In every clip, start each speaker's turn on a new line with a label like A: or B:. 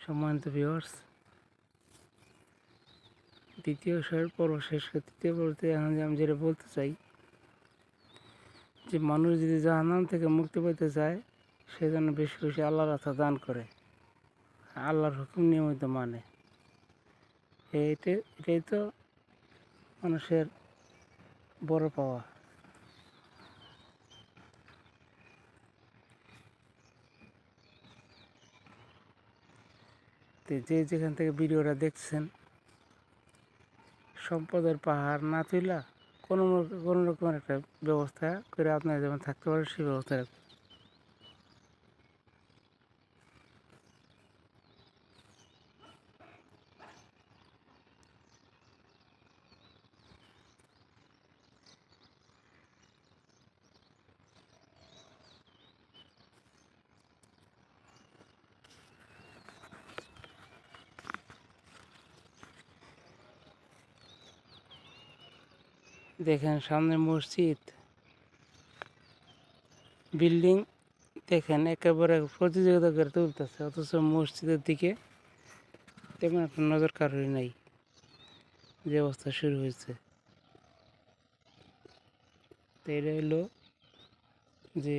A: সম্মানিত ভিউয়ার্স, দ্বিতীয় পর্ব শেষ করে তৃতীয় পর্বতে এখন আমি যেটা বলতে চাই যে মানুষ যদি জাহান্নাম থেকে মুক্তি পেতে চায় সেজন্য বেশি বেশি আল্লাহর রাস্তা দান করে, আল্লাহর হুকুম নিয়মিত মানে। এটাই তো মানুষের বড় পাওয়া। যে যেখান থেকে ভিডিওটা দেখছেন, সম্পদের পাহাড় না তুইলা কোনো রকমের একটা ব্যবস্থা করে আপনারা যেমন থাকতে পারেন সেই ব্যবস্থা রাখবেন। দেখেন সামনে মসজিদ, বিল্ডিং দেখেন একেবারে প্রতিযোগিতা করে তুলতেছে, অথচ মসজিদের দিকে তেমন একটা নজর কারোরই নাই। যে অবস্থা শুরু হয়েছে, তো এটা হলো যে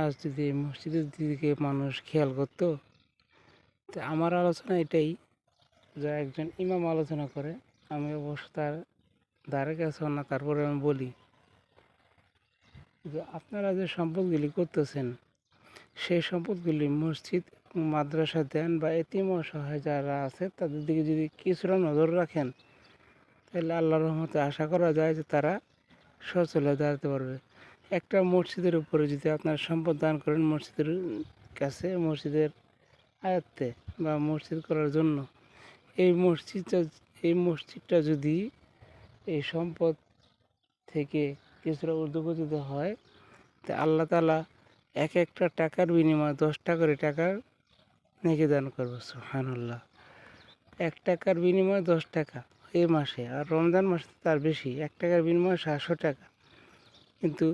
A: আজ যদি এই মসজিদের দিকে মানুষ খেয়াল করতো, তো আমার আলোচনা এটাই, যা একজন ইমাম আলোচনা করে, আমি অবশ্য তার ধারে কাছে না, তারপরে আমি বলি যে আপনারা যে সম্পদগুলি করতেছেন সেই সম্পদগুলি মসজিদ এবং মাদ্রাসা দেন বা এতিম অসহায় যারা আছে তাদের দিকে যদি কিছুটা নজর রাখেন, তাহলে আল্লাহর রহমতে আশা করা যায় যে তারা সচল হয়ে দাঁড়াতে পারবে। একটা মসজিদের উপরে যদি আপনারা সম্পদ দান করেন মসজিদের কাছে, মসজিদের আয়ত্তে বা মসজিদ করার জন্য, এই মসজিদটা যদি এই সম্পদ থেকে কিছুটা ঊর্ধ্বগতিত হয়, তা আল্লাহ তাআলা এক একটা টাকার বিনিময়ে 10টা করে টাকার নেকি দান করবে। সুবহানাল্লাহ। 1 টাকার বিনিময়ে 10 টাকা এই মাসে, আর রমজান মাসে তার বেশি, 1 টাকার বিনিময়ে 700 টাকা। কিন্তু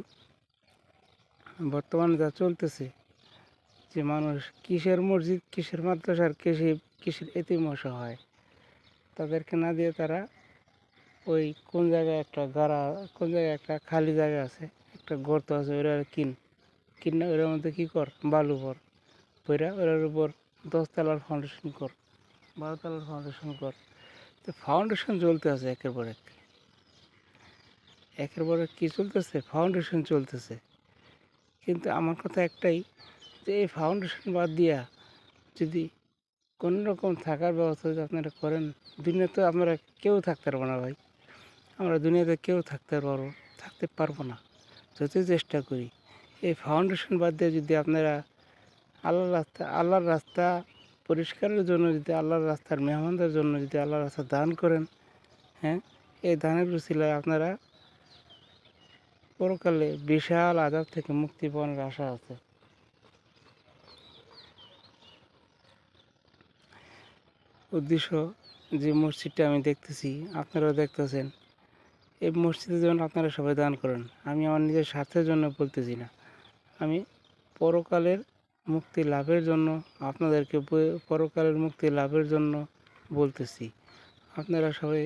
A: বর্তমানে যা চলতেছে যে মানুষ কিসের মসজিদ, কিসের মাদ্রাসার, কিসের এতিম অসহায়, তাদেরকে না দিয়ে তারা ওই কোন জায়গায় একটা কোন জায়গায় একটা খালি জায়গা আছে, একটা গর্ত আছে, ওরা কিনে ওটার মধ্যে কী কর, বালু ভর, ওটার উপর 10 তলার ফাউন্ডেশন কর, 12 তলার ফাউন্ডেশন কর। তো ফাউন্ডেশন চলতে আছে একের পর এক কী চলতেছে, ফাউন্ডেশন চলতেছে। কিন্তু আমার কথা একটাই, যে এই ফাউন্ডেশন বাদ দিয়া যদি কোনো রকম থাকার ব্যবস্থা যদি আপনারা করেন, দুনিয়াতে আপনারা কেউ থাকতে পারবো না ভাই। আমরা দুনিয়াতে কেউ থাকতে পারবো না যতই চেষ্টা করি। এই ফাউন্ডেশন বাদ দিয়ে যদি আপনারা আল্লাহর রাস্তা পরিষ্কারের জন্য, যদি আল্লাহর রাস্তার মেহমানদের জন্য যদি আল্লাহর রাস্তা দান করেন, হ্যাঁ, এই দানের উসিলায় আপনারা পরকালে বিশাল আযাব থেকে মুক্তি পাওয়ার আশা আছে। উদ্দেশ্য যে মসজিদটা আমি দেখতেছি, আপনারাও দেখতেছেন, এই মসজিদের জন্য আপনারা সবাই দান করেন। আমি আমার নিজের স্বার্থের জন্য বলতেছি না, আমি পরকালের মুক্তি লাভের জন্য, আপনাদেরকে পরকালের মুক্তি লাভের জন্য বলতেছি। আপনারা সবাই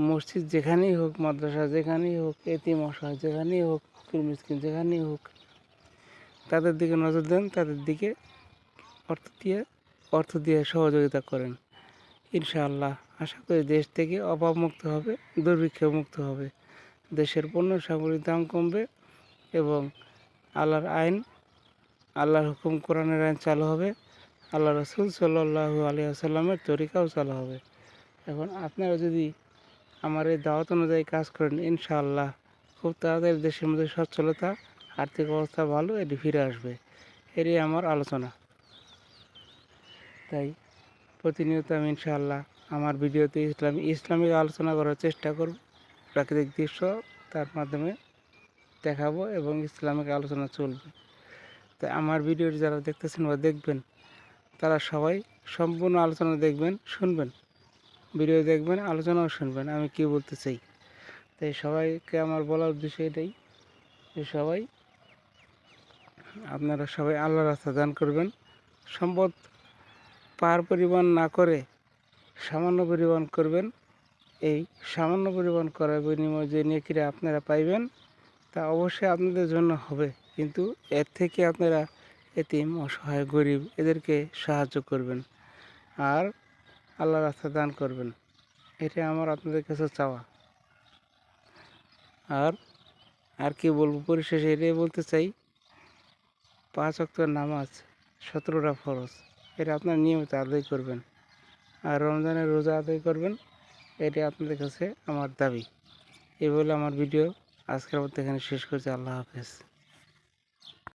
A: মসজিদ যেখানেই হোক, মাদ্রাসা যেখানেই হোক, এতিম অসহায় যেখানেই হোক, ফকির মিসকিন যেখানেই হোক, তাদের দিকে নজর দেন, তাদের দিকে অর্থ দিয়ে সহযোগিতা করেন। ইনশাআল্লাহ আশা করি দেশ থেকে অভাবমুক্ত হবে, দুর্ভিক্ষ মুক্ত হবে, দেশের পণ্য সামগ্রীর দাম কমবে এবং আল্লাহর আইন, আল্লাহর হুকুম, কোরআনের আইন চালু হবে, আল্লাহ রসুল সাল্লাল্লাহু আলাইহি ওয়াসাল্লামের তরিকাও চালু হবে। এখন আপনারা যদি আমার এই দাওয়াত অনুযায়ী কাজ করেন, ইনশাআল্লাহ খুব তাড়াতাড়ি দেশের মধ্যে সচ্ছলতা, আর্থিক অবস্থা ভালো, এটি ফিরে আসবে। এরই আমার আলোচনা। তাই প্রতিনিয়ত আমি ইনশাআল্লাহ আমার ভিডিওতে ইসলামিক আলোচনা করার চেষ্টা করব, প্রাকৃতিক দৃশ্য তার মাধ্যমে দেখাবো এবং ইসলামিক আলোচনা চলবে। তাই আমার ভিডিওটি যারা দেখতেছেন বা দেখবেন, তারা সবাই সম্পূর্ণ আলোচনা দেখবেন, শুনবেন, ভিডিও দেখবেন, আলোচনাও শুনবেন আমি কি বলতে চাই। তাই সবাইকে আমার বলার উদ্দেশ্য এটাই যে আপনারা সবাই আল্লাহর রাস্তা দান করবেন। সম্পদ পাহাড় পরিমাণ না করে সামান্য পরিমাণ করবেন। এই সামান্য পরিমাণ করার বিনিময়ে যে নেকিরা আপনারা পাইবেন তা অবশ্যই আপনাদের জন্য হবে, কিন্তু এর থেকে আপনারা এতিম, অসহায়, গরিব এদেরকে সাহায্য করবেন আর আল্লাহর রাস্তা দান করবেন। এটা আমার আপনাদের কাছে চাওয়া। আর আর কি বলবো, পরিশেষে এটাই বলতে চাই, 5 ওয়াক্ত নামাজ, 17টা ফরজ, এটা আপনারা নিয়মিত আদায় করবেন আর রমজানের রোজা আদায় করবেন। এটি আপনাদের কাছে আমার দাবি। এই বলে আমার ভিডিও আজকের মতো এখানে শেষ করছি। আল্লাহ হাফেজ।